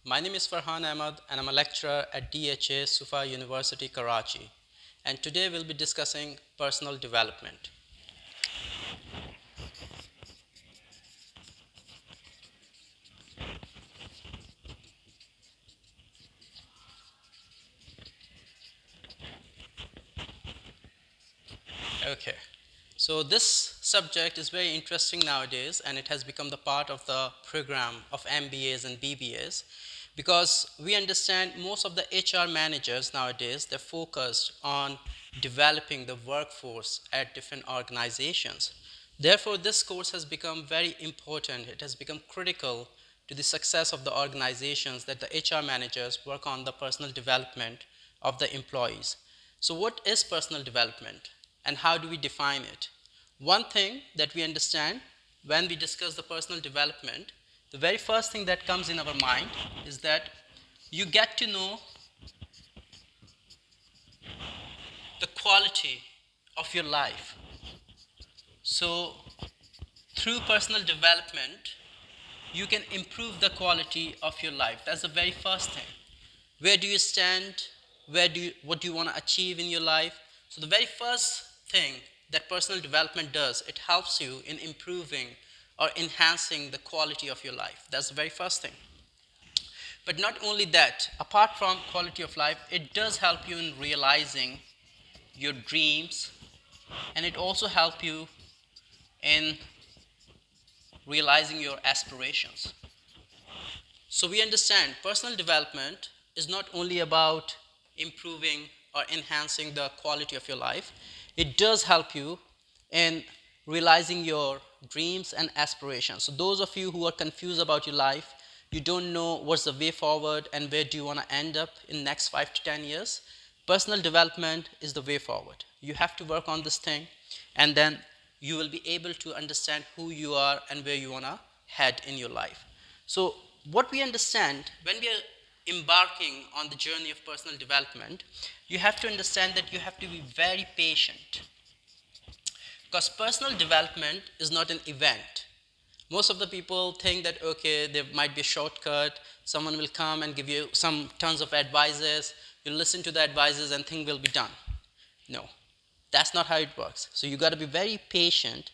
My name is Farhan Ahmad and I'm a lecturer at DHA Sufa University, Karachi. And today we'll be discussing personal development. Okay, so this subject is very interesting nowadays and it has become the part of the program of MBAs and BBAs because we understand most of the HR managers nowadays they're focused on developing the workforce at different organizations. Therefore, this course has become very important. It has become critical to the success of the organizations that the HR managers work on the personal development of the employees. So, what is personal development and how do we define it? One thing that we understand when we discuss the personal development, the very first thing that comes in our mind is that you get to know the quality of your life. So, through personal development, you can improve the quality of your life. That's the very first thing. Where do you stand? What do you want to achieve in your life? So the very first thing that personal development does, it helps you in improving or enhancing the quality of your life. That's the very first thing. But not only that, apart from quality of life, it does help you in realizing your dreams, and it also helps you in realizing your aspirations. So we understand personal development is not only about improving or enhancing the quality of your life, it does help you in realizing your dreams and aspirations. So those of you who are confused about your life, you don't know what's the way forward and where do you want to end up in next 5 to 10 years, personal development is the way forward. You have to work on this thing and then you will be able to understand who you are and where you want to head in your life. So, what we understand when we are embarking on the journey of personal development, you have to understand that you have to be very patient because personal development is not an event. Most of the people think that okay, there might be a shortcut, someone will come and give you some tons of advices, you listen to the advices and thing will be done. No, that's not how it works. So you got to be very patient.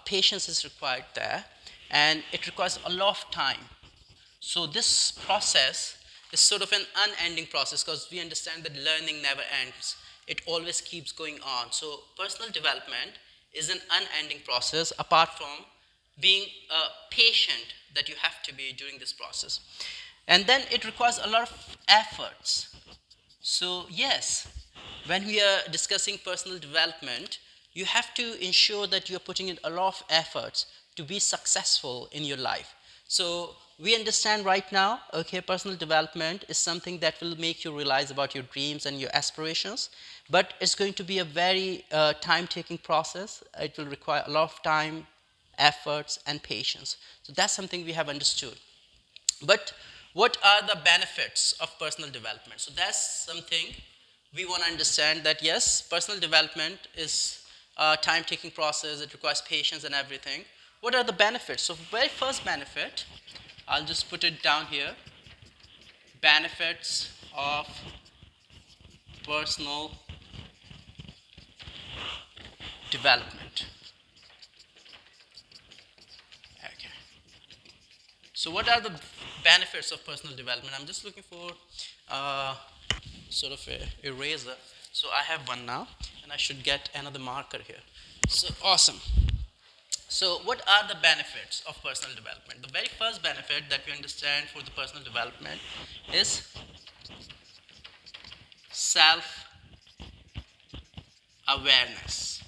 Patience is required there, and it requires a lot of time. So this process is sort of an unending process because we understand that learning never ends. It always keeps going on. So personal development is an unending process apart from being patient that you have to be during this process. And then it requires a lot of efforts. So yes, when we are discussing personal development, you have to ensure that you're putting in a lot of efforts to be successful in your life. So we understand right now, okay, personal development is something that will make you realize about your dreams and your aspirations, but it's going to be a very time-taking process. It will require a lot of time, efforts, and patience. So that's something we have understood. But what are the benefits of personal development? So that's something we want to understand that yes, personal development is a time taking process, it requires patience and everything. What are the benefits? So, very first benefit, I'll just put it down here, benefits of personal development. Okay. So, what are the benefits of personal development? I'm just looking for sort of a eraser. So I have one now, and I should get another marker here. So awesome. So what are the benefits of personal development? The very first benefit that we understand for the personal development is self awareness.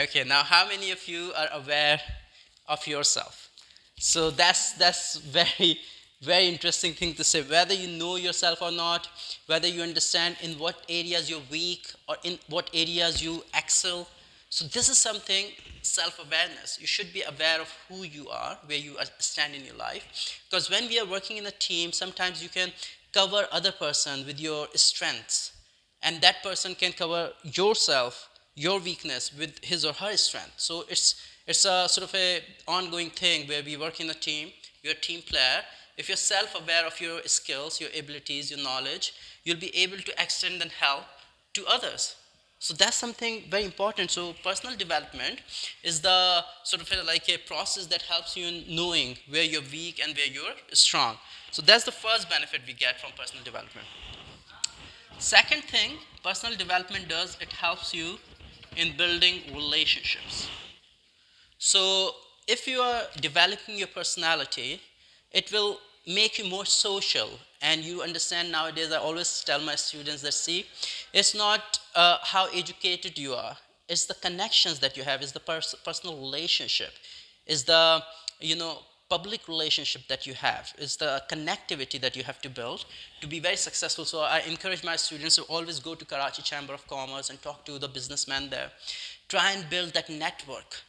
Okay, now how many of you are aware of yourself? So that's very interesting thing to say. Whether you know yourself or not, whether you understand in what areas you're weak or in what areas you excel. So this is something self-awareness. You should be aware of who you are, where you stand in your life. Because when we are working in a team, sometimes you can cover other person with your strengths and that person can cover yourself your weakness with his or her strength. So it's a sort of a ongoing thing where we work in a team, you're a team player, If you're self-aware of your skills, your abilities, your knowledge, you'll be able to extend and help to others. So that's something very important. So personal development is the sort of like a process that helps you in knowing where you're weak and where you're strong. So that's the first benefit we get from personal development. Second thing personal development does, it helps you in building relationships. So, if you are developing your personality, it will make you more social. And you understand nowadays, I always tell my students that see, it's not how educated you are, it's the connections that you have, it's the personal relationship, it's the, you know, public relationship that you have, it's the connectivity that you have to build to be very successful. So I encourage my students to always go to Karachi Chamber of Commerce and talk to the businessman there. Try and build that network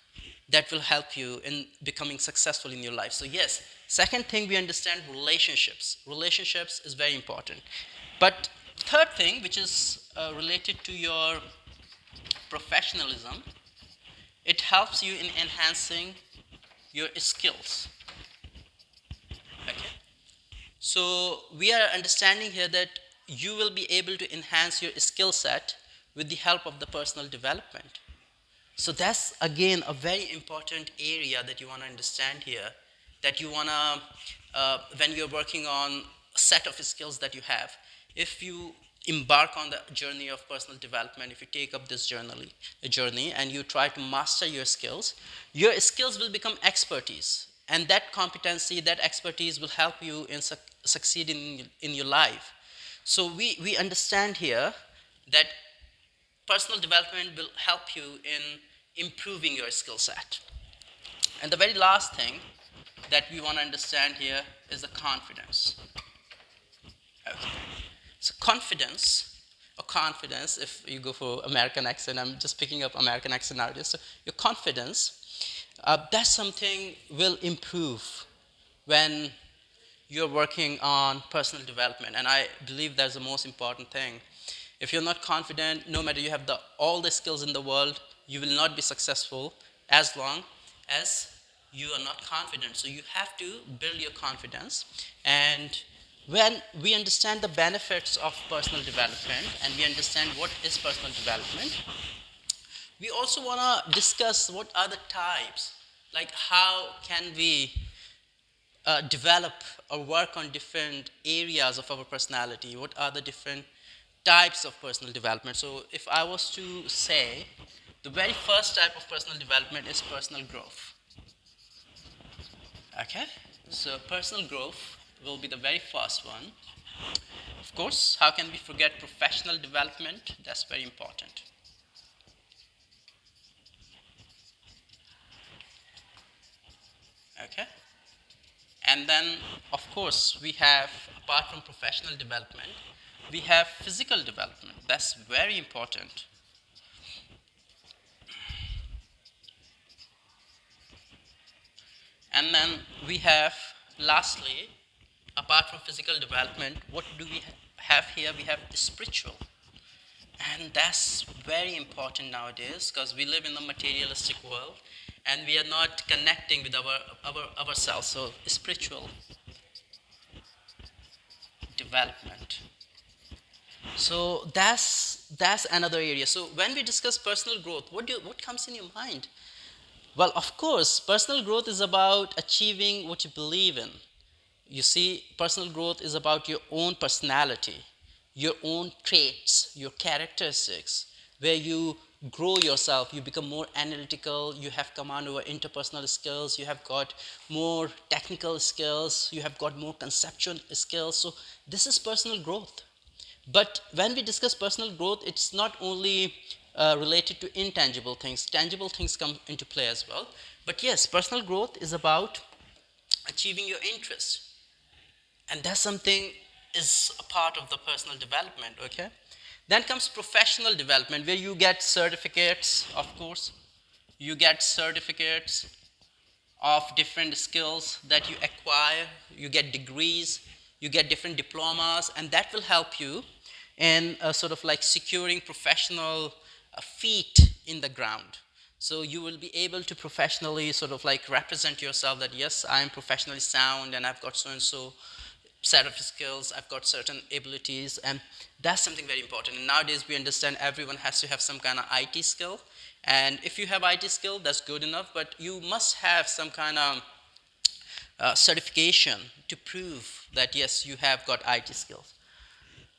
that will help you in becoming successful in your life. So yes, second thing we understand relationships. Relationships is very important. But third thing, which is related to your professionalism, it helps you in enhancing your skills. Okay. So we are understanding here that you will be able to enhance your skill set with the help of the personal development. So that's again a very important area that you want to understand here. That you want to, when you're working on a set of skills that you have, if you embark on the journey of personal development, if you take up this journey and you try to master your skills will become expertise. And that competency, that expertise will help you in succeeding in your life. So we understand here that personal development will help you in improving your skill set. And the very last thing that we want to understand here is the confidence. Okay. So confidence, if you go for American accent, I'm just picking up American accent nowadays. So your confidence, that's something will improve when you're working on personal development. And I believe that's the most important thing. If you're not confident, no matter you have all the skills in the world, you will not be successful as long as you are not confident. So you have to build your confidence. And when we understand the benefits of personal development and we understand what is personal development, we also want to discuss what are the types, like how can we develop or work on different areas of our personality, what are the different types of personal development. So if I was to say, the very first type of personal development is personal growth. Okay, so personal growth will be the very first one. Of course, how can we forget professional development? That's very important. Okay, and then of course we have, apart from professional development, we have physical development. That's very important. And then we have, lastly, apart from physical development, what do we have here? We have spiritual. And that's very important nowadays because we live in a materialistic world and we are not connecting with ourselves. So, spiritual development. So that's another area. So when we discuss personal growth, what comes in your mind? Well, of course, personal growth is about achieving what you believe in. You see, personal growth is about your own personality, your own traits, your characteristics, where you grow yourself, you become more analytical, you have command over interpersonal skills, you have got more technical skills, you have got more conceptual skills. So, this is personal growth. But when we discuss personal growth, it's not only related to intangible things, tangible things come into play as well. But yes, personal growth is about achieving your interest, and that's something is a part of the personal development. Okay, then comes professional development, where you get certificates. Of course, you get certificates of different skills that you acquire, you get degrees, you get different diplomas, and that will help you in sort of like securing professional feet in the ground. So you will be able to professionally sort of like represent yourself that yes, I am professionally sound and I've got so and so set of skills, I've got certain abilities, and that's something very important. And nowadays we understand everyone has to have some kind of IT skill, and if you have IT skill, that's good enough, but you must have some kind of certification to prove that yes, you have got IT skills.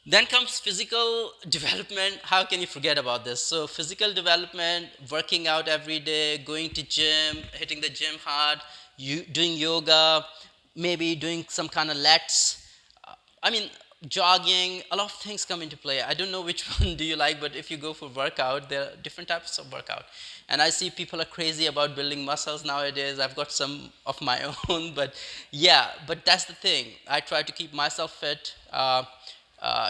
Then comes physical development. How can you forget about this? So physical development, working out every day, going to gym, hitting the gym hard, you doing yoga, maybe doing some kind of lats. I mean, jogging, a lot of things come into play. I don't know which one do you like, but if you go for workout, there are different types of workout. And I see people are crazy about building muscles nowadays. I've got some of my own, but yeah, but that's the thing. I try to keep myself fit,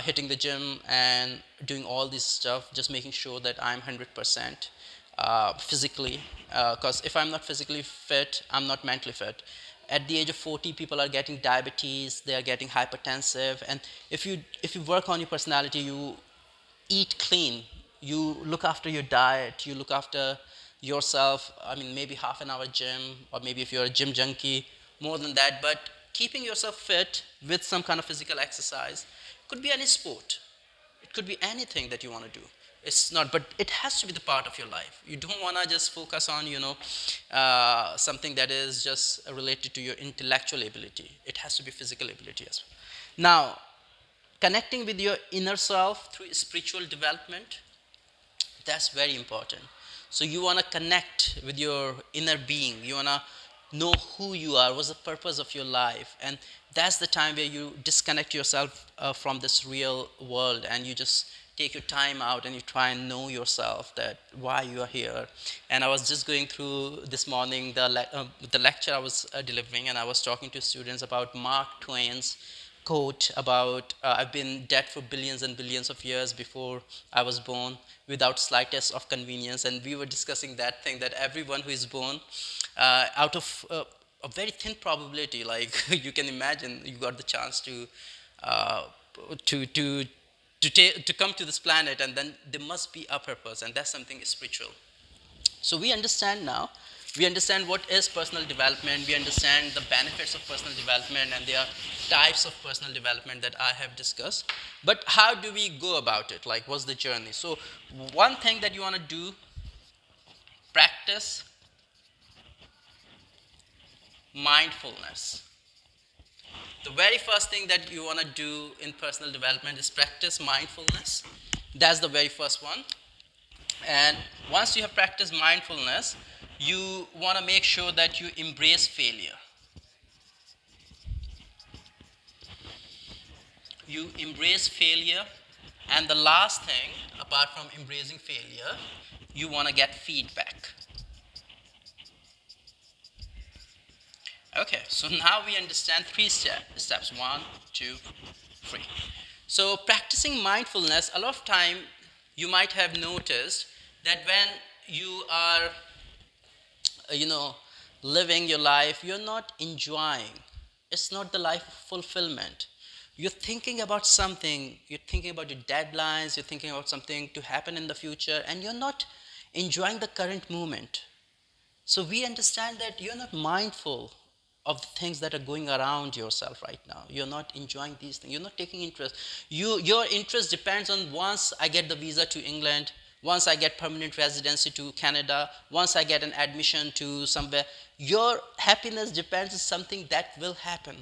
hitting the gym and doing all this stuff, just making sure that I'm 100% physically. Because if I'm not physically fit, I'm not mentally fit. At the age of 40, people are getting diabetes, they are getting hypertensive, and if you work on your personality, you eat clean, you look after your diet, you look after yourself. I mean, maybe half an hour gym, or maybe if you're a gym junkie, more than that, but keeping yourself fit with some kind of physical exercise. Could be any sport, it could be anything that you want to do. It's not, but it has to be the part of your life. You don't want to just focus on, something that is just related to your intellectual ability. It has to be physical ability as well. Now, connecting with your inner self through spiritual development, that's very important. So you want to connect with your inner being, you want to know who you are, what's the purpose of your life, and that's the time where you disconnect yourself from this real world, and you just take your time out and you try and know yourself, that why you are here. And I was just going through this morning the lecture I was delivering, and I was talking to students about Mark Twain's quote about I've been dead for billions and billions of years before I was born, without slightest of convenience. And we were discussing that thing, that everyone who is born out of a very thin probability, like you can imagine, you got the chance uh, to to to come to this planet, and then there must be a purpose, and that's something spiritual. So we understand now, we understand what is personal development, we understand the benefits of personal development, and there are types of personal development that I have discussed. But how do we go about it? Like, what's the journey? So one thing that you want to do, practice mindfulness. The very first thing that you want to do in personal development is practice mindfulness. That's the very first one. And once you have practiced mindfulness, you want to make sure that you embrace failure. You embrace failure. And the last thing, apart from embracing failure, you want to get feedback. Okay, so now we understand three steps. One, two, three. So practicing mindfulness, a lot of time you might have noticed that when you are you know, living your life, you're not enjoying. It's not the life of fulfillment. You're thinking about something, you're thinking about your deadlines, you're thinking about something to happen in the future, and you're not enjoying the current moment. So we understand that you're not mindful of the things that are going around yourself right now. You're not enjoying these things. You're not taking interest. Your interest depends on, once I get the visa to England, once I get permanent residency to Canada, once I get an admission to somewhere. Your happiness depends on something that will happen.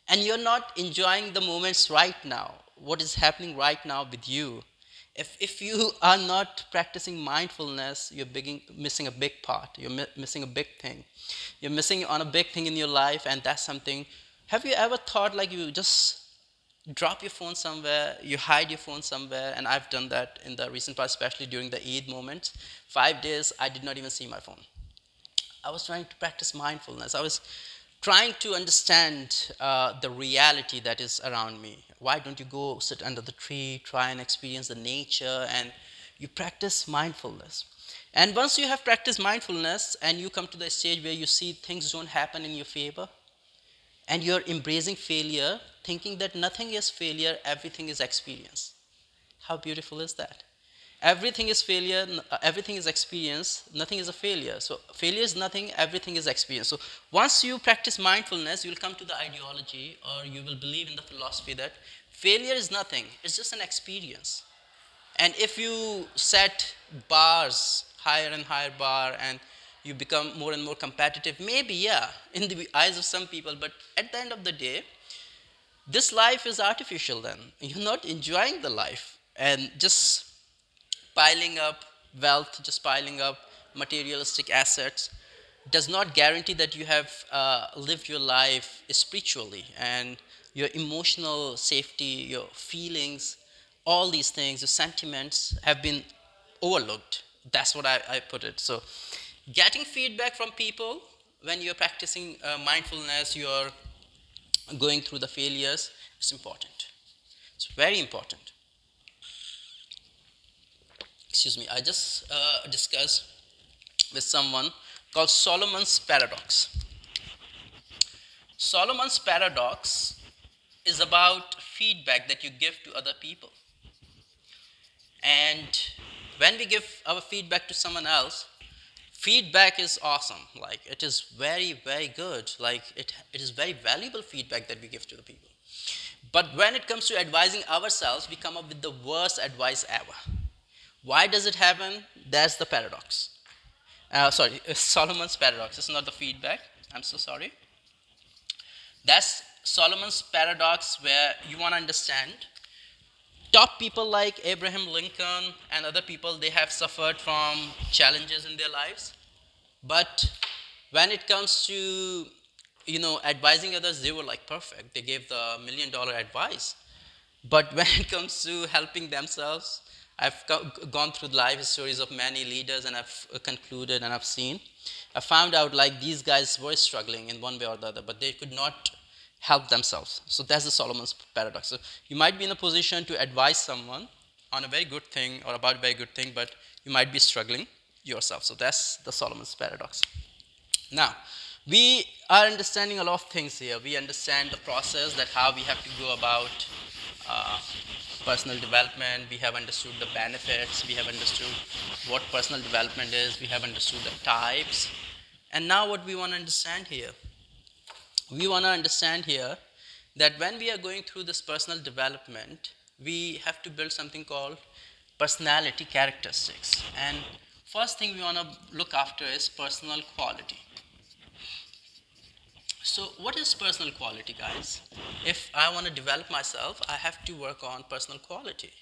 And you're not enjoying the moments right now, what is happening right now with you. If you are not practicing mindfulness, you're missing a big part. You're missing a big thing. You're missing on a big thing in your life, and that's something. Have you ever thought like you just drop your phone somewhere, you hide your phone somewhere? And I've done that in the recent past, especially during the Eid moments. 5 days, I did not even see my phone. I was trying to practice mindfulness. I was trying to understand the reality that is around me. Why don't you go sit under the tree, try and experience the nature, and you practice mindfulness. And once you have practiced mindfulness and you come to the stage where you see things don't happen in your favor, and you're embracing failure, thinking that nothing is failure, everything is experience. How beautiful is that? everything is failure, everything is experience, nothing is a failure. So failure is nothing, everything is experience. So once you practice mindfulness, you will come to the ideology, or you will believe in the philosophy that failure is nothing, it's just an experience. And if you set bars, higher and higher bar, and you become more and more competitive, maybe, yeah, in the eyes of some people, but at the end of the day, this life is artificial then. You're not enjoying the life. And just piling up wealth, just piling up materialistic assets, does not guarantee that you have lived your life spiritually, and your emotional safety, your feelings, all these things, your sentiments have been overlooked. That's what I put it. So, getting feedback from people when you're practicing mindfulness, you're going through the failures, it's important. It's very important. Excuse me, I just discussed with someone called Solomon's paradox. Solomon's paradox is about feedback that you give to other people. And when we give our feedback to someone else, feedback is awesome. Like, it is very, very good. Like, it is very valuable feedback that we give to the people. But when it comes to advising ourselves, we come up with the worst advice ever. Why does it happen? That's the paradox. Sorry, Solomon's paradox. It's not the feedback. I'm so sorry. That's Solomon's paradox, where you want to understand top people like Abraham Lincoln and other people, they have suffered from challenges in their lives. But when it comes to, advising others, they were like perfect. They gave the $1 million advice. But when it comes to helping themselves, I've gone through the life stories of many leaders, and I've concluded and I've seen. I found out like these guys were struggling in one way or the other, but they could not help themselves. So that's the Solomon's paradox. So you might be in a position to advise someone on a very good thing or about a very good thing, but you might be struggling yourself. So that's the Solomon's paradox. Now, we are understanding a lot of things here. We understand the process, that how we have to go about uh, personal development. We have understood the benefits. We have understood what personal development is. We have understood the types. And now, what we want to understand here, we want to understand here that when we are going through this personal development, we have to build something called personality characteristics. And first thing we want to look after is personal quality. So, what is personal quality, guys? If I want to develop myself, I have to work on personal quality.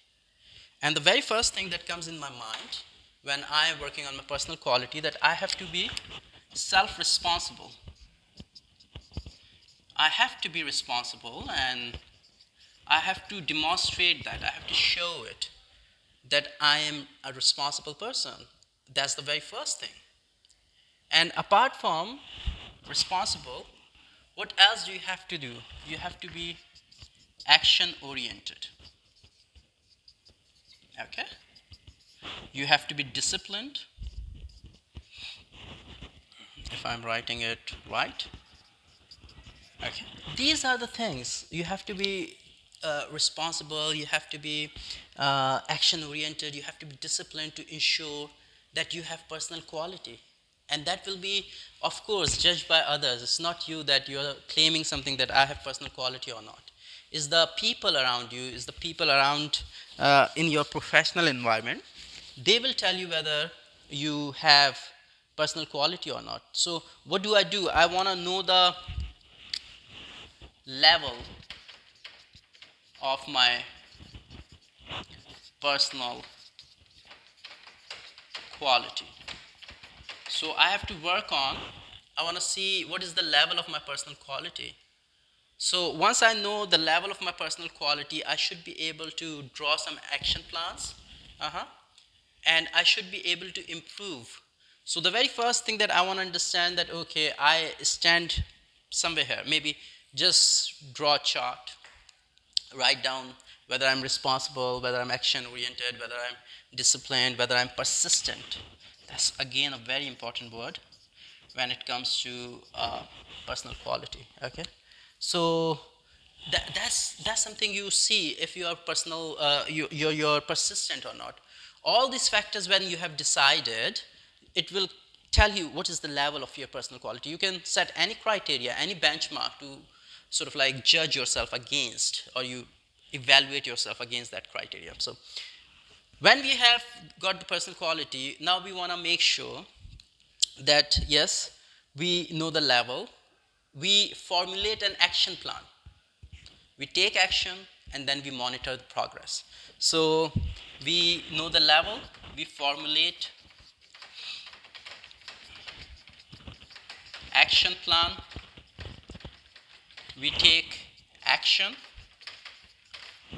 And the very first thing that comes in my mind when I am working on my personal quality, that I have to be self-responsible. I have to be responsible, and I have to demonstrate that. I have to show it that I am a responsible person. That's the very first thing. And apart from responsible, what else do you have to do? You have to be action oriented. Okay? You have to be disciplined, if I'm writing it right. Okay. These are the things. You have to be responsible, you have to be action oriented, you have to be disciplined to ensure that you have personal quality. And that will be, of course, judged by others. It's not you that you're claiming something that I have personal quality or not. Is the people around you, is the people around in your professional environment, they will tell you whether you have personal quality or not. So, what do? I want to know the level of my personal quality. So I have to work on, I want to see what is the level of my personal quality. So once I know the level of my personal quality, I should be able to draw some action plans. Uh-huh. And I should be able to improve. So the very first thing that I want to understand, that okay, I stand somewhere here, maybe just draw a chart, write down whether I'm responsible, whether I'm action oriented, whether I'm disciplined, whether I'm persistent. That's again a very important word when it comes to personal quality. Okay, so that's something you see if you are you're persistent or not. All these factors, when you have decided, it will tell you what is the level of your personal quality. You can set any criteria, any benchmark to sort of like judge yourself against, or you evaluate yourself against that criteria. So when we have got the personal quality, now we want to make sure that yes, we know the level, we formulate an action plan, we take action, and then we monitor the progress. So we know the level, we formulate action plan, we take action,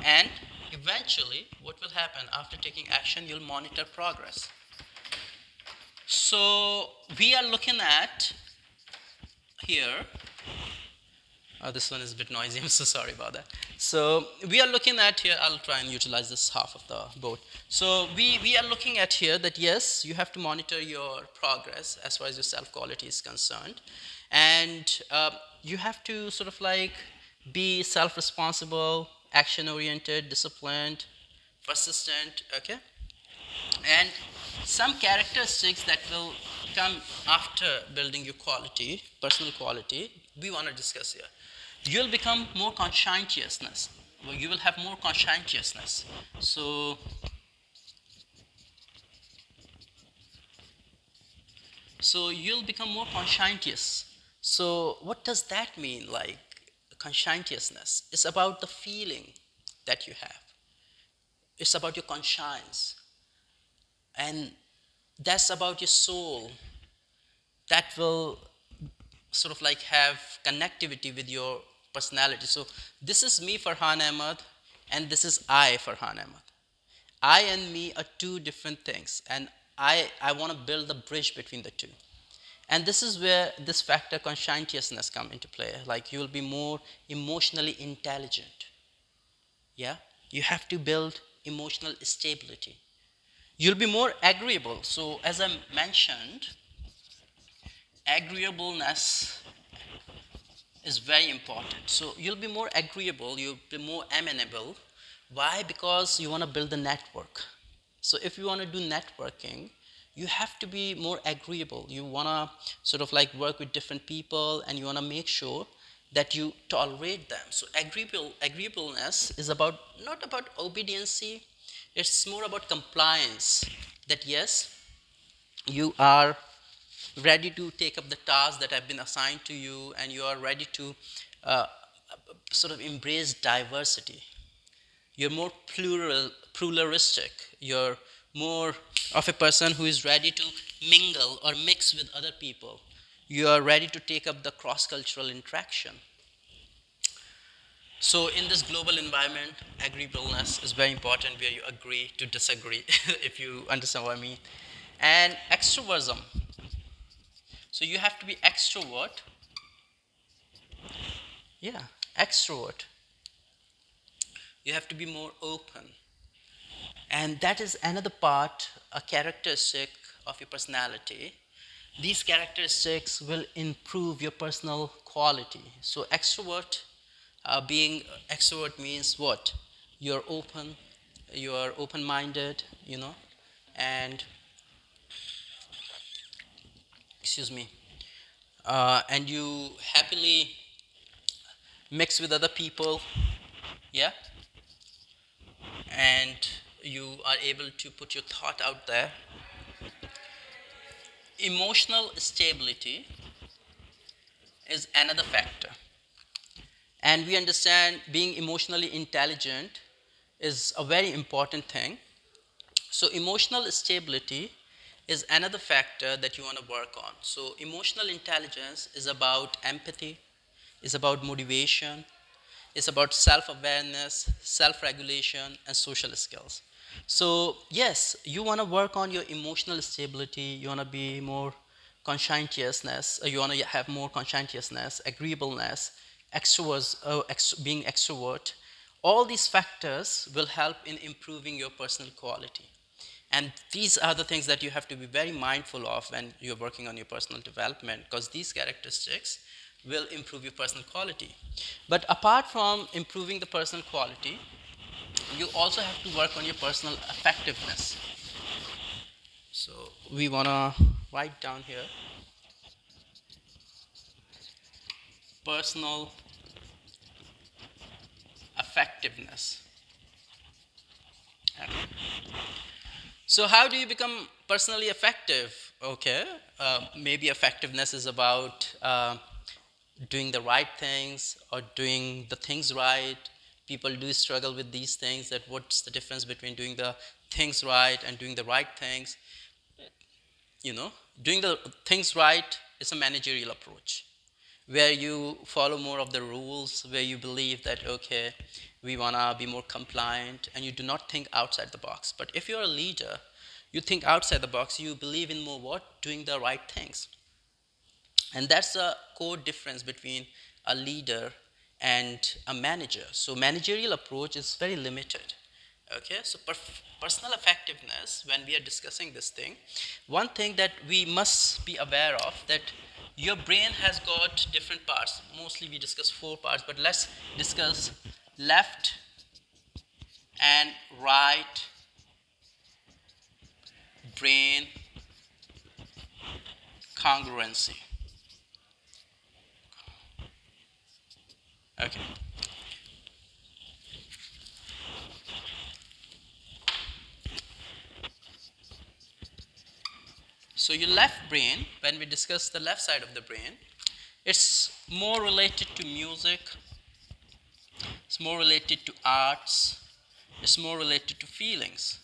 and eventually what will happen after taking action, you'll monitor progress. So we are looking at here, this one is a bit noisy, I'm so sorry about that. So we are looking at here, I'll try and utilize this half of the board. So we are looking at here that yes, you have to monitor your progress as far as your self-quality is concerned. And you have to sort of like be self-responsible, action-oriented, disciplined, persistent, okay? And some characteristics that will come after building your quality, personal quality, we want to discuss here. You'll become more conscientiousness. Well, you will have more conscientiousness. So you'll become more conscientious. So what does that mean? Like conscientiousness, it's about the feeling that you have. It's about your conscience, and that's about your soul. That will sort of like have connectivity with your personality. So this is me, Farhan Ahmad, and this is I, Farhan Ahmad. I and me are two different things, and I want to build the bridge between the two. And this is where this factor conscientiousness come into play. Like you will be more emotionally intelligent. Yeah, you have to build emotional stability. You'll be more agreeable. So as I mentioned, agreeableness is very important. So you'll be more agreeable, you'll be more amenable. Why? Because you want to build a network. So if you want to do networking, you have to be more agreeable. You want to sort of like work with different people, and you want to make sure that you tolerate them. So agreeableness is about not about obediency, it's more about compliance. That yes, you are ready to take up the tasks that have been assigned to you, and you are ready to uh, sort of embrace diversity. You're more pluralistic. You're more of a person who is ready to mingle or mix with other people. You are ready to take up the cross-cultural interaction. So in this global environment, agreeableness is very important, where you agree to disagree, if you understand what I mean. And extroversion. So you have to be extrovert. Yeah, extrovert. You have to be more open. And that is another part, a characteristic of your personality. These characteristics will improve your personal quality. So being extrovert means what? You're open, you're open-minded, and excuse me, and you happily mix with other people, yeah, and you are able to put your thought out there. Emotional stability is another factor. And we understand being emotionally intelligent is a very important thing. So, emotional stability is another factor that you want to work on. So, emotional intelligence is about empathy, is about motivation, it's about self-awareness, self-regulation, and social skills. So yes, you want to work on your emotional stability. You want to be more conscientiousness. You want to have more conscientiousness, agreeableness, being extrovert. All these factors will help in improving your personal quality. And these are the things that you have to be very mindful of when you're working on your personal development, because these characteristics will improve your personal quality. But apart from improving the personal quality, you also have to work on your personal effectiveness. So we want to write down here personal effectiveness. Okay. So how do you become personally effective? Okay, maybe effectiveness is about doing the right things or doing the things right. People do struggle with these things, that what's the difference between doing the things right and doing the right things. You know, doing the things right is a managerial approach where you follow more of the rules, where you believe that, okay, we want to be more compliant, and you do not think outside the box. But if you're a leader, you think outside the box, you believe in more what? Doing the right things. And that's a core difference between a leader and a manager. So managerial approach is very limited. Okay, so personal effectiveness, when we are discussing this thing, one thing that we must be aware of, that your brain has got different parts. Mostly we discuss four parts, but let's discuss left and right brain congruency. Okay. So your left brain, when we discuss the left side of the brain, it's more related to music, it's more related to arts, it's more related to feelings.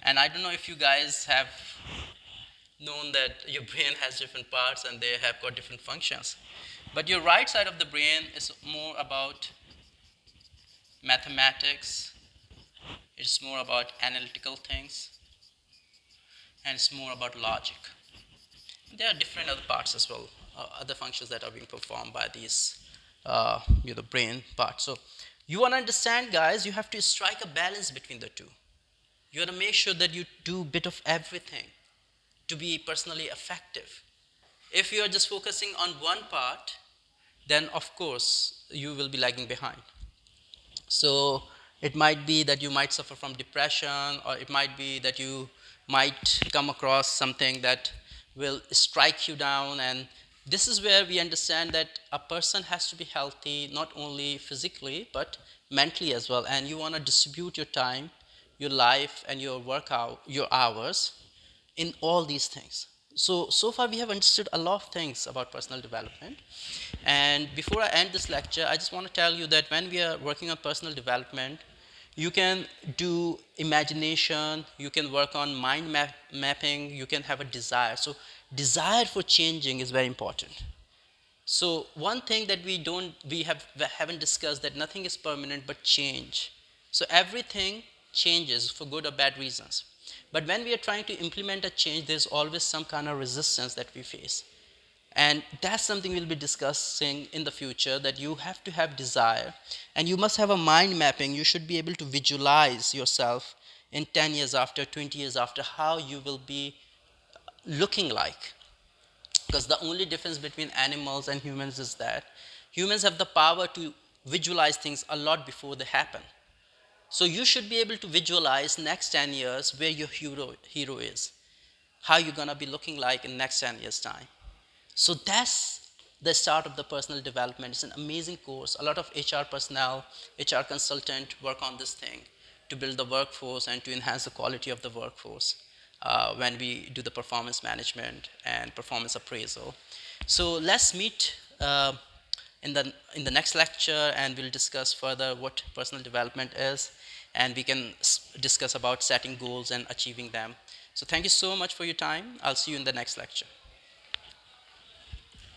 And I don't know if you guys have known that your brain has different parts and they have got different functions. But your right side of the brain is more about mathematics, it's more about analytical things, and it's more about logic. There are different other parts as well, other functions that are being performed by these, brain parts. So you want to understand, guys, you have to strike a balance between the two. You want to make sure that you do a bit of everything to be personally effective. If you are just focusing on one part, then of course you will be lagging behind. So it might be that you might suffer from depression, or it might be that you might come across something that will strike you down. And this is where we understand that a person has to be healthy, not only physically, but mentally as well. And you want to distribute your time, your life, and your workout, your hours in all these things. So far we have understood a lot of things about personal development. And before I end this lecture, I just want to tell you that when we are working on personal development, you can do imagination, you can work on mapping, you can have a desire. So desire for changing is very important. So one thing that we haven't discussed, that nothing is permanent but change. So everything changes for good or bad reasons. But when we are trying to implement a change, there's always some kind of resistance that we face. And that's something we'll be discussing in the future, that you have to have desire and you must have a mind mapping. You should be able to visualize yourself in 10 years after, 20 years after, how you will be looking like. Because the only difference between animals and humans is that humans have the power to visualize things a lot before they happen. So you should be able to visualize next 10 years where your hero is, how you're going to be looking like in next 10 years time. So that's the start of the personal development. It's an amazing course. A lot of HR personnel, HR consultant work on this thing to build the workforce and to enhance the quality of the workforce when we do the performance management and performance appraisal. So let's meet in the next lecture, and we'll discuss further what personal development is, and we can discuss about setting goals and achieving them. So thank you so much for your time. I'll see you in the next lecture.